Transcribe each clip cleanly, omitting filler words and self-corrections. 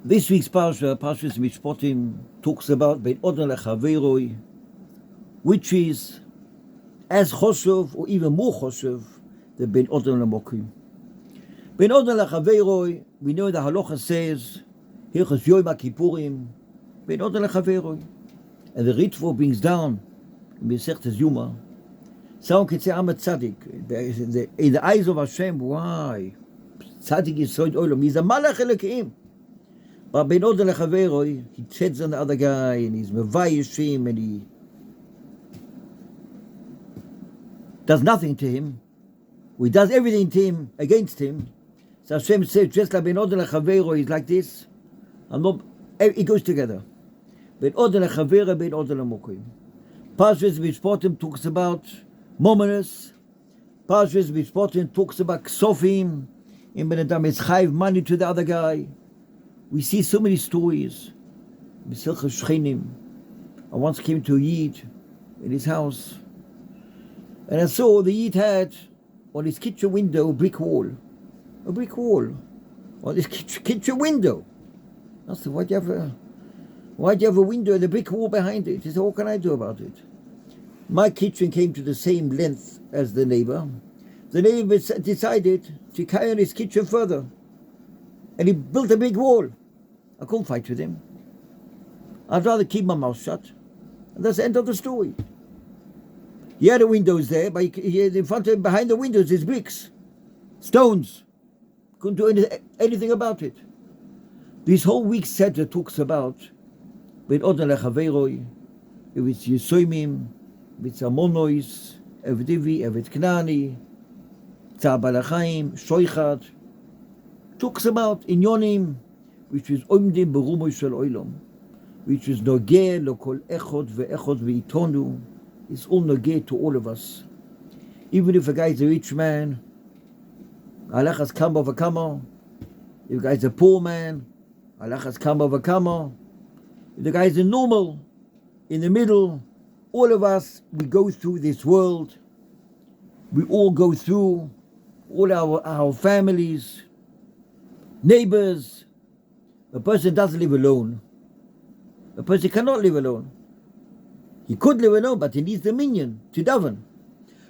This week's Parsha, Parshas Mishpatim, talks about Ben Odin Lechaveroi, which is as choshev or even more choshev than Ben Odin Lemokim. Ben Odin Lechaveroi, we know the halacha says, Hilchos Yom HaKippurim, Ben Odin Lechaveroi. And the Ritvo brings down in Mesechtes Yuma, someone can say, I'm a tzaddik. In the eyes of Hashem, why? Tzaddik is so olam. He's a malach Elokim. But Ben Odin Lechaveroi, he treads on the other guy, and he's mevayish him, and he does nothing to him. He does everything to him, against him. So Hashem says, just like Ben Odin Lechaveroi is like this, it goes together. Ben Odin Lechaveroi, Ben Odin Lemokim. Parshas Mishpatim talks about mominus. Parshas Mishpatim talks about ksofim. In Ben Adam is chayv money to the other guy. We see so many stories. B'silchas Shchenim. I once came to a Yid in his house, and I saw the Yid had on his kitchen window a brick wall on his kitchen window. I said, why do you have a window and a brick wall behind it? He said, what can I do about it? My kitchen came to the same length as the neighbor. The neighbor decided to carry on his kitchen further, and he built a big wall. I couldn't fight with him. I'd rather keep my mouth shut. And that's the end of the story. He had the windows there, but in front of him, behind the windows, there's bricks, stones. Couldn't do anything about it. This whole week's Seder talks about Ben Odin Lechaveroi, if it's Yisoimim, if it's Amonois, Evdivi, Evet Knani, Tzar Balachayim, Shoichat. Talks about Inyonim, which is Omdim Berumo Shel Oilom, which is Nogeh Lokol Echod Ve'echod Ve'itonu. It's all Nogeh to all of us. Even if a guy is a rich man, Halachas Kama V'Kama. If a guy is a poor man, Halachas Kama V'Kama. If the guy is a normal, in the middle, all of us, we go through this world. We all go through, all our families, neighbors. A person doesn't live alone. A person cannot live alone. He could live alone, but he needs the minyan to daven.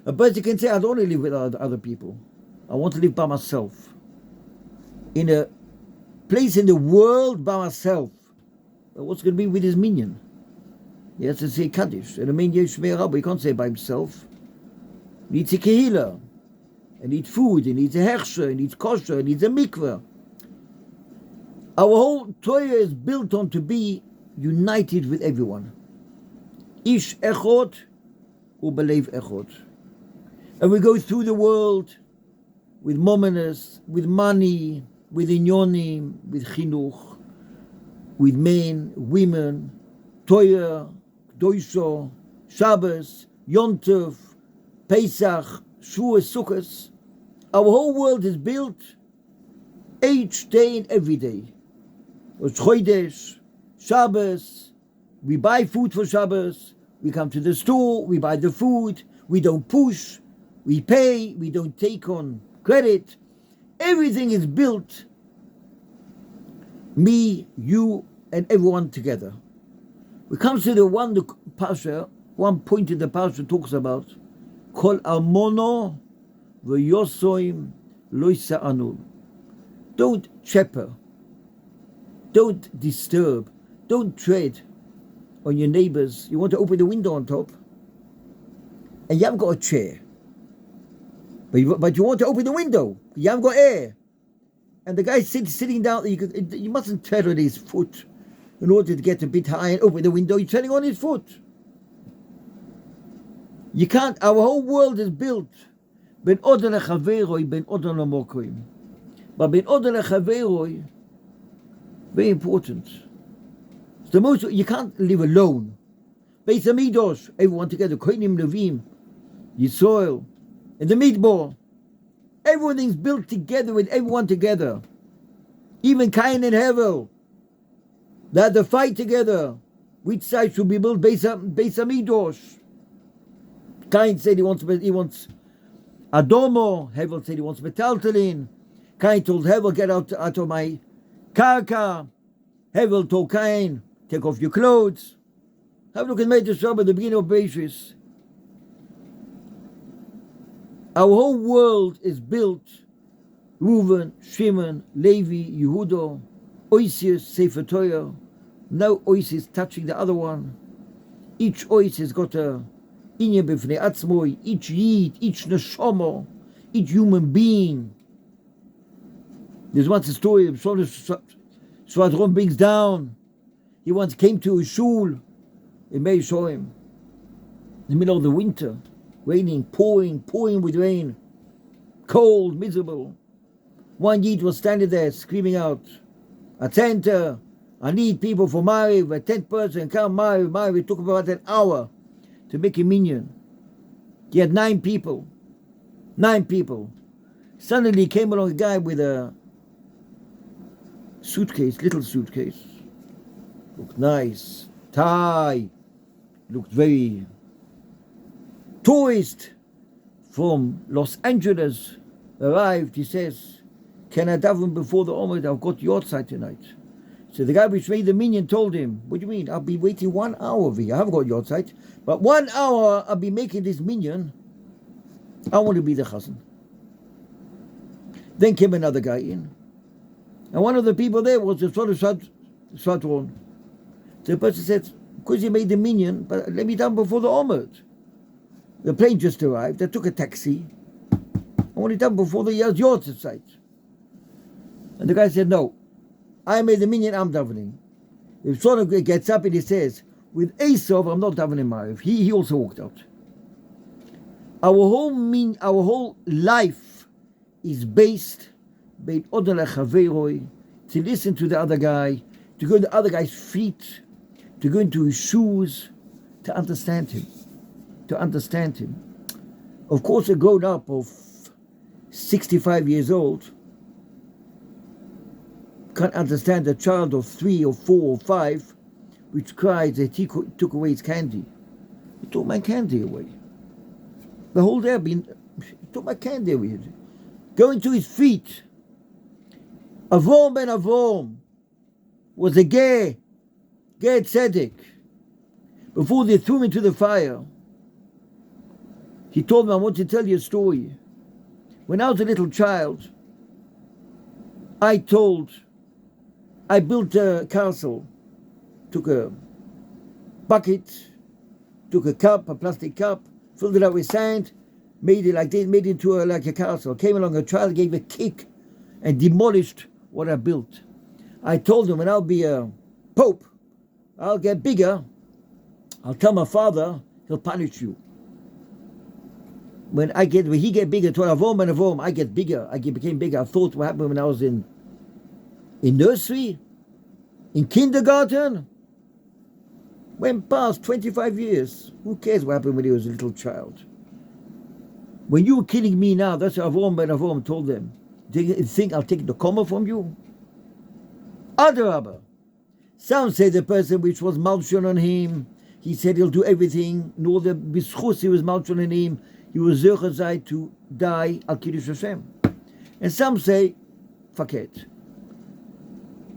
A person can say, I don't want to live with other people. I want to live by myself. In a place in the world by myself. But what's going to be with his minyan? He has to say Kaddish. And a minyan Shmei Rabba, he can't say by himself. He needs a kehila. He needs food. He needs a hechsher. He needs kosher. He needs a mikveh. Our whole Torah is built on to be united with everyone. Ish echot ubelev echot. And we go through the world with mominus, with money, with inyonim, with chinuch, with men, women, Torah, Doisho, Shabbos, Yom Tov, Pesach, Shavuos, Sukkot. Our whole world is built each day and every day. Rosh Chodesh, Shabbos, we buy food for Shabbos, we come to the store, we buy the food, we don't push, we pay, we don't take on credit. Everything is built, me, you, and everyone together. We come to the one point in the Parsha talks about Kol Almono v'yosoim lo yisa'anu. Don't chepper, don't disturb, don't tread on your neighbors. You want to open the window on top, and you haven't got a chair. But you want to open the window, you haven't got air. And the guy sitting down, you mustn't tread on his foot in order to get a bit high and open the window. You're treading on his foot. You can't, our whole world is built. Ben Odin Lechaveroi, Ben Odin Lemokim. But Ben Odin Lechaveroi, very important. It's the most, you can't live alone. Beis Hamidosh, everyone together, Kohanim, Levim, Yisrael, and the Midbar. Everything's built together with everyone together. Even Cain and Hevel. They had to fight together. Which side should be built? Beis Hamidosh. Cain said he wants Adomo. Hevel said he wants Metaltalin. Cain told Hevel, get out of my karka. Hevel Tolkain, take off your clothes. Have a look at Meitas Shabbat at the beginning of Beishis. Our whole world is built, Reuven, Shimon, Levi, Yehuda, Oisius, Sefer Torah. No Oisius touching the other one. Each Ois has got a Inyan B'fnei Atzmoi, each Yid, each Neshama, each human being. There's once a story of Swadron brings down. He once came to a shul in Mei Shoim, in the middle of the winter, raining, pouring with rain, cold, miserable. One Yid was standing there screaming out, Atenta, I need people for Mariv, a 10th person, come Mariv. It took about an hour to make a minyan. He had 9 people. 9 people. Suddenly came along a guy with a suitcase, little suitcase. Looked nice. Tie. Looked very tourist from Los Angeles. Arrived, he says, can I daven before the Omer? I've got your side tonight. So the guy which made the minyan told him, what do you mean? I'll be waiting 1 hour over here. I haven't got your side. But 1 hour I'll be making this minyan. I want to be the chazan. Then came another guy in. And one of the people there was the son of Svatron. So the person said, because you made the minyan, but let me down before the Omer. The plane just arrived. I took a taxi. I want it done before the Yard site. And the guy said, no. I made the minyan, I'm davening. If someone gets up and he says, with Esau, I'm not davening Mariv. He also walked out. Our whole life is based to listen to the other guy, to go in the other guy's feet, to go into his shoes, to understand him. Of course, a grown up of 65 years old can't understand a child of 3 or 4 or 5 which cries that he took away his candy. He took my candy away. The whole day he took my candy away. Going to his feet. Avrom ben Avrom was a Ger Tzedek. Before they threw him into the fire, he told me, I want to tell you a story. When I was a little child, I built a castle, took a bucket, took a cup, a plastic cup, filled it up with sand, made it like this, made it into like a castle. Came along a child, gave a kick, and demolished what I built. I told him, when I'll be a pope, I'll get bigger, I'll tell my father, he'll punish you. When he get bigger, to Avrom and Avrom, I get bigger. Became bigger. I thought what happened when I was in nursery, in kindergarten. Went past 25 years. Who cares what happened when he was a little child? When you're killing me now, that's what Avrom ben Avrom told them. Do you think I'll take the comma from you? Adarabah. Some say the person which was malchon on him, he said he'll do everything, nor the bischus he was malchon on him, he was zerchazai to die al Kiddush Hashem. And some say, faket.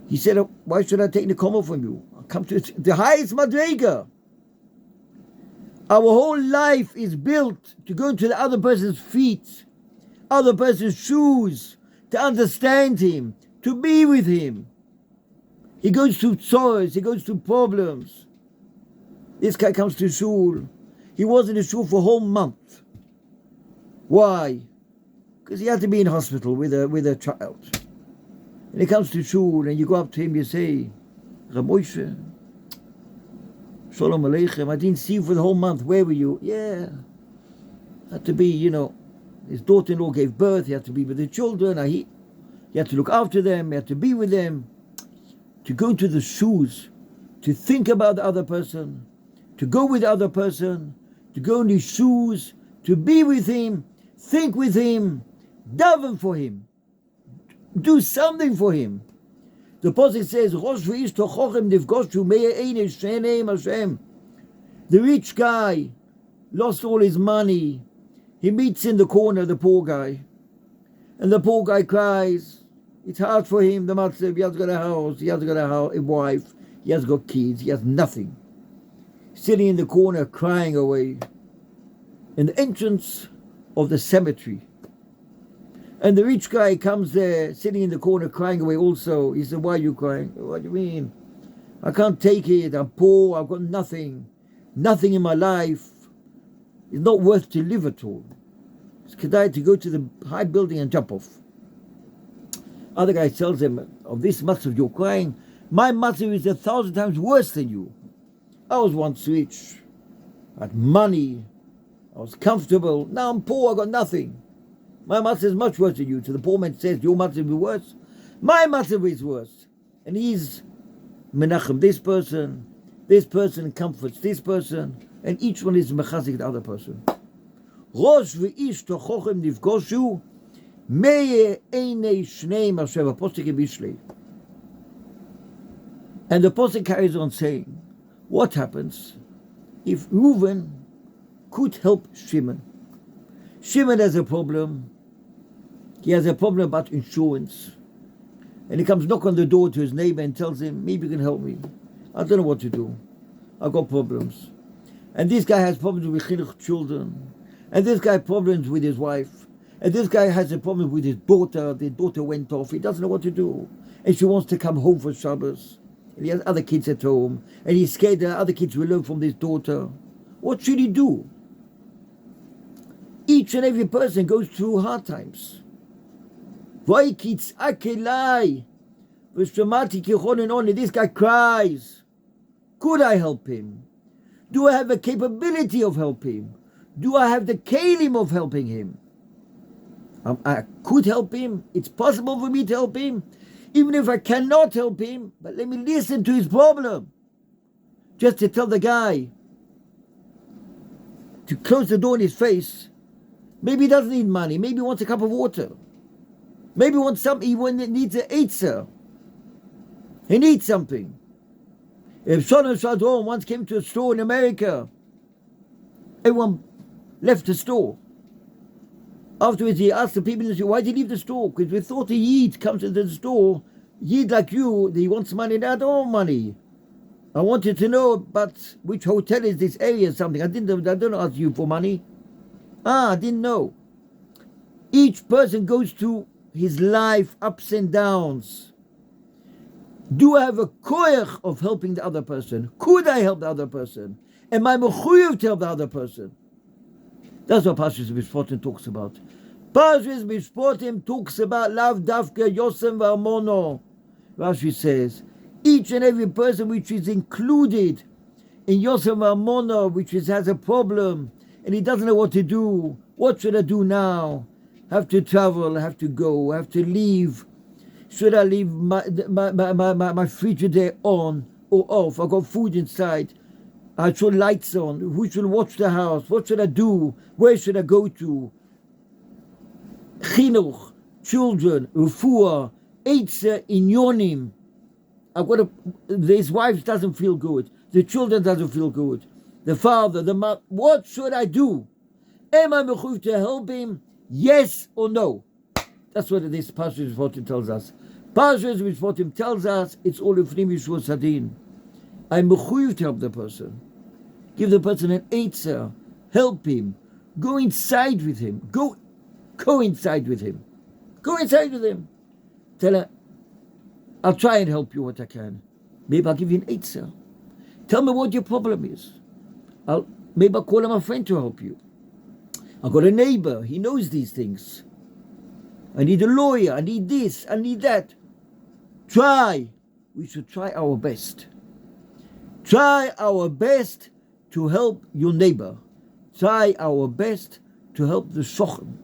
He said, why should I take the comma from you? I'll come to the highest madrega. Our whole life is built to go into the other person's feet, other person's shoes, to understand him, to be with him. He goes through tzores, he goes through problems. This guy comes to shul. He was in the shul for a whole month. Why? Because he had to be in hospital with a child. And he comes to shul, and you go up to him, you say, Reb Moshe, Shalom Aleichem, I didn't see you for the whole month. Where were you? Yeah. Had to be, his daughter-in-law gave birth. He had to be with the children. He had to look after them. He had to be with them. To go into the shoes, to think about the other person, to go with the other person, to go in his shoes, to be with him, think with him, daven for him, do something for him. The Pasuk says, Rosh v'ish tochochem nifgoshu me'eh einesh she'eneim Hashem. The rich guy lost all his money. He meets in the corner the poor guy. And the poor guy cries, It's hard for him, the matzav. He has got a house, he has got a wife, he has got kids, he has nothing. Sitting in the corner, crying away. In the entrance of the cemetery. And the rich guy comes there, sitting in the corner, crying away also. He said, why are you crying? What do you mean? I can't take it. I'm poor. I've got nothing. Nothing in my life. It's not worth to live at all. It's kedai to go to the high building and jump off. Other guy tells him, of this matzav you're crying, my matzav is 1,000 times worse than you. I was once rich. I had money. I was comfortable. Now I'm poor. I got nothing. My matzav is much worse than you. So the poor man says, your matzav is worse. My matzav is worse. And he's menachem this person comforts this person, and each one is mechazik the other person. Rosh ve'ish tochochem nifgoshu meye einei shneim asher v'posek bishlei. And the posek carries on saying, what happens if Reuven could help Shimon? Shimon has a problem. He has a problem about insurance. And he comes knock on the door to his neighbor and tells him, maybe you can help me. I don't know what to do. I've got problems. And this guy has problems with chinuch children. And this guy has problems with his wife. And this guy has a problem with his daughter. The daughter went off. He doesn't know what to do. And she wants to come home for Shabbos. And he has other kids at home. And he's scared that other kids will learn from this daughter. What should he do? Each and every person goes through hard times. This guy cries. Could I help him? Do I have the capability of helping him? Do I have the kelim of helping him? I could help him. It's possible for me to help him. Even if I cannot help him, but let me listen to his problem. Just to tell the guy to close the door in his face. Maybe he doesn't need money. Maybe he wants a cup of water. Maybe he wants something. He needs an eitzah. He needs something. If Shon Shadron once came to a store in America, everyone left the store. Afterwards, he asked the people in the store, why did you leave the store? Because we thought a Yid comes into the store, Yid like you, he wants money, and I don't want money. I wanted to know about which hotel is this area or something. I don't ask you for money. I didn't know. Each person goes through his life ups and downs. Do I have a koyach of helping the other person? Could I help the other person? Am I mechuyev to help the other person? That's what Pashas Mishpatim talks about. Pashas Mishpatim talks about Lav Dafka Yosem V'Armono. Rashi says, each and every person which is included in Yosem V'Armono, which has a problem, and he doesn't know what to do. What should I do now? Have to travel, have to go, have to leave. Should I leave my frigidaire on or off? I got food inside. I should lights on. Who should watch the house? What should I do? Where should I go to? Chinuch, children, refuah, eitzer, inyonim. His wife doesn't feel good. The children doesn't feel good. The father, the mother. What should I do? Am I mechuyev to help him? Yes or no? That's what this Pashas Mishpatim tells us. Pashas Mishpatim tells us it's all in Fnim Yeshua Sadin. I'm mechuyev to help the person. Give the person an eitzah. Help him. Go inside with him. Go inside with him. Go inside with him. Tell her, I'll try and help you what I can. Maybe I'll give you an eitzah. Tell me what your problem is. Maybe I'll call him a friend to help you. I've got a neighbor. He knows these things. I need a lawyer. I need this. I need that. Try. We should try our best. Try our best to help your neighbor. Try our best to help the shochem.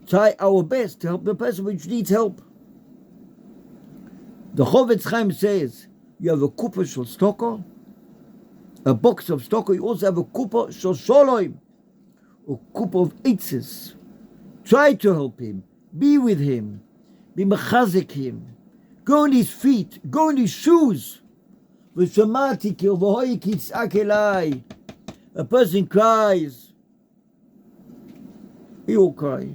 Try our best to help the person which needs help. The Chovetz Chaim says, you have a kupa shel stoko, a box of stoko. You also have a kupa shel sholoim, a kupa of eitzes. Try to help him. Be with him. Be mechazik him. Go on his feet. Go on his shoes. A person cries. We all cry.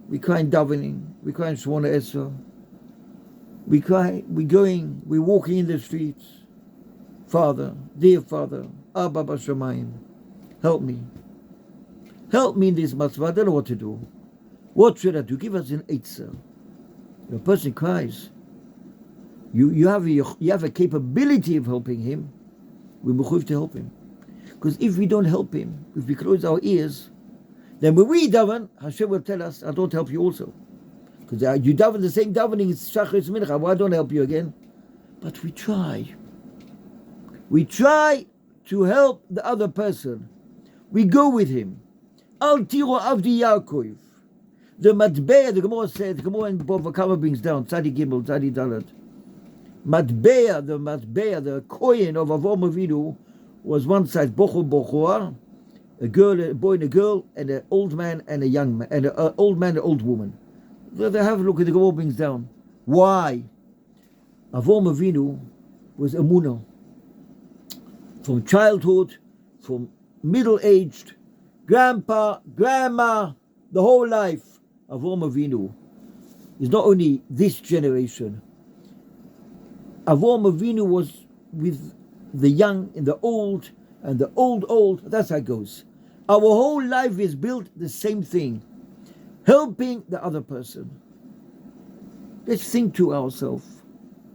We cry in davening. We cry in Shemona Esrei. We cry, we're walking in the streets. Father, dear Father, Abba Bashamayim, help me. Help me in this mitzvah. I don't know what to do. What should I do? Give us an eitzah. If a person cries, you have a capability of helping him. We must to help him. Because if we don't help him, if we close our ears, then when we daven, Hashem will tell us, I don't help you also. Because you daven the same davening, it's Shachris Mincha, why don't I help you again? But we try. We try to help the other person. We go with him. Al tiro avdi Yaakov. The matbeah, the Gemara said, the Gemara in Bava Kama brings down, Tzadi Gimel, Tzadi Dalet. Matbeah, the kohen of Avram Avinu, was one side bochor bochor, a boy and a girl, and an old man and a young man, and an old man and an old woman. So they have a look at the Gemara brings down. Why? Avram Avinu was Emunah. From childhood, from middle-aged, grandpa, grandma, the whole life. Avram Avinu is not only this generation. Avram Avinu was with the young and the old, that's how it goes. Our whole life is built the same thing, helping the other person. Let's think to ourselves,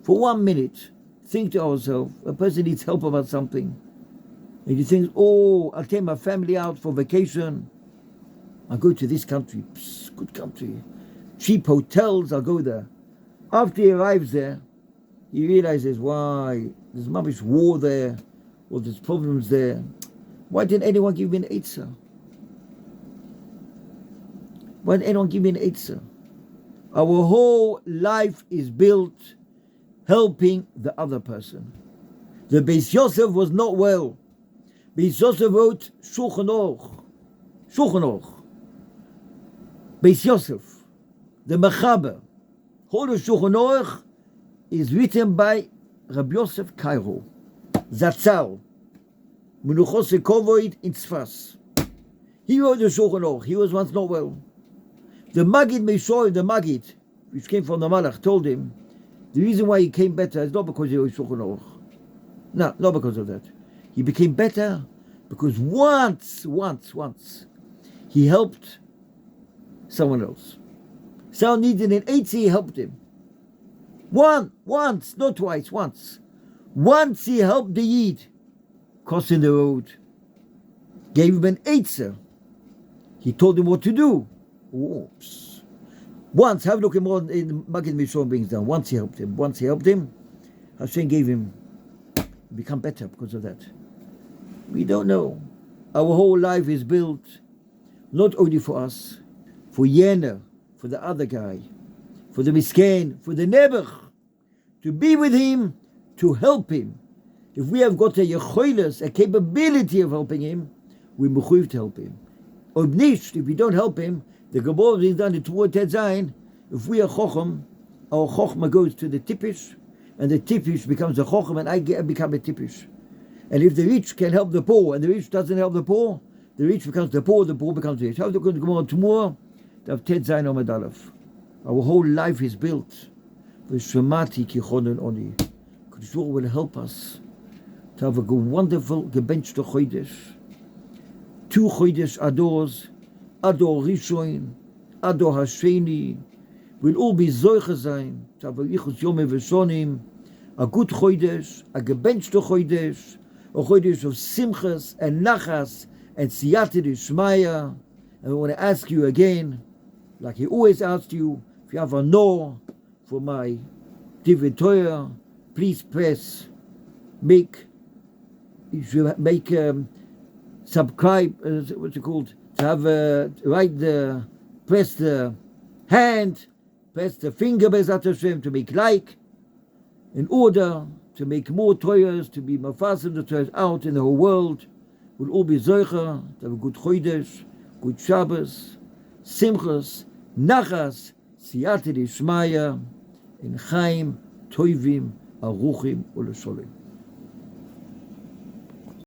for 1 minute, think to ourselves, a person needs help about something, and you think, oh, I'll take my family out for vacation, I'll go to this country, good country, cheap hotels, I'll go there. After he arrives there, he realizes, why, there's much war there, or there's problems there. Why didn't anyone give me an eitzah? Why didn't anyone give me an eitzah? Our whole life is built helping the other person. The Beis Yosef was not well. Beis Yosef wrote Shulchan Aruch. Beis Yosef, the Mechaber, whole of Shulchan Aruch is written by Rabbi Yosef Kairo, Zatzal, Menuchos Kovoid in Tzfas. He wrote the Shulchan Aruch. He was once not well. The Maggid Meishorim, the Maggid, which came from the Malach, told him the reason why he came better is not because he wrote Shulchan Aruch. No, not because of that. He became better because once, he helped someone else. Someone needed an eitzah, he helped him. Once, not twice, once. Once he helped the Yid, crossing the road, gave him an eitzah. He told him what to do. Oops. Once, have a look at more in Maggid Mishon brings down. Once he helped him, Hashem gave him, become better because of that. We don't know. Our whole life is built not only for us, for Yener, for the other guy, for the Misken, for the Nebuch, to be with him, to help him. If we have got a yecholos, a capability of helping him, we mechuyev to help him. Ob nicht, if we don't help him, the Gemara is done toward Ted Zayin. If we are chochem, our chochma goes to the tippish, and the tippish becomes a chochem, and I become a tippish. And if the rich can help the poor, and the rich doesn't help the poor becomes the poor becomes rich. How do you go tomorrow? Ted Zayin Omad Aleph. Our whole life is built. V'shemati kichonon oni. Kodesh will help us to have a wonderful gebenchte chodesh. 2 chodesh adors, Ador Rishon, Ador Hasheni, will all be zoiche sein, to have a yichus yomei v'shonim, a good chodesh, a gebenchte chodesh, a chodesh of simchas and nachas and siyata d'shmaya. And we want to ask you again, like he always asked you, if you have a no for my Divrei Torah, please press, subscribe, what's it called? To have press the hand, press the finger, Bezat Hashem, to make like, in order to make more Torahs, to be mafasim the Torahs out in the whole world. We'll all be zoicha, to have a good Chodesh, good Shabbos, Simchas, Nachas, Siyata D'Shmaya, in Chaim, Toivim, Aruchim, Ulesholem.